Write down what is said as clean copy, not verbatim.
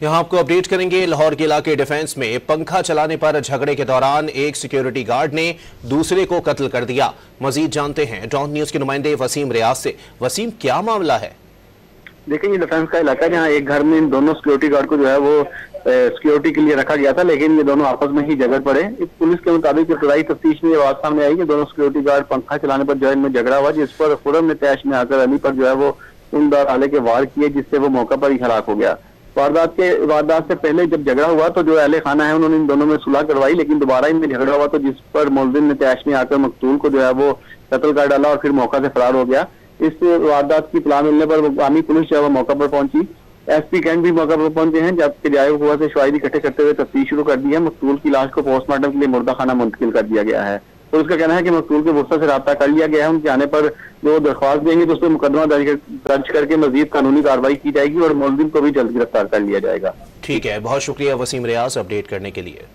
यहाँ आपको अपडेट करेंगे। लाहौर किला के डिफेंस में पंखा चलाने पर झगड़े के दौरान एक सिक्योरिटी गार्ड ने दूसरे को कत्ल कर दिया। मजीद जानते हैं डॉन न्यूज के नुमाइंदे वसीम रियाज से। वसीम, क्या मामला है? देखिए, ये डिफेंस का इलाका है जहाँ एक घर में इन दोनों सिक्योरिटी गार्ड को जो है वो सिक्योरिटी के लिए रखा गया था, लेकिन ये दोनों आपस में ही झगड़ पड़े। पुलिस के मुताबिक इब्तदाई तफ्तीश में ये बात सामने आई कि दोनों सिक्योरिटी गार्ड पंखा चलाने पर जो है इनमें झगड़ा हुआ, जिस पर फौरन ने तैश में आकर अली पर जो है वो उनदार आले के वार किए, जिससे वो मौका पर ही हलाक हो गया। वारदात से पहले जब झगड़ा हुआ तो जो अहले खाना है उन्होंने इन दोनों में सुलह करवाई, लेकिन दोबारा इनमें झगड़ा हुआ तो जिस पर मुलजिम ने तैश में आकर मकतूल को जो है वो कत्ल कर डाला और फिर मौका से फरार हो गया। इस वारदात की इत्तला मिलने पर मुकामी पुलिस जो है वो मौका पर पहुंची। एसपी कैंट भी मौका पर पहुंचे हैं, जबकि जायब हुआ से शवाहिद इकट्ठे करते हुए तफ्तीश शुरू कर दी है। मकतूल की लाश को पोस्टमार्टम के लिए मुर्दा खाना मुंतकिल कर दिया गया है। तो उसका कहना है कि मकतूल के वुस्ता से रब्ता कर लिया गया है। उनके आने पर जो दरख्वास्त देंगे तो उस पर मुकदमा दर्ज करके मजीद कानूनी कार्रवाई की जाएगी और मुलजिम को भी जल्द गिरफ्तार कर लिया जाएगा। ठीक है, बहुत शुक्रिया वसीम रियाज अपडेट करने के लिए।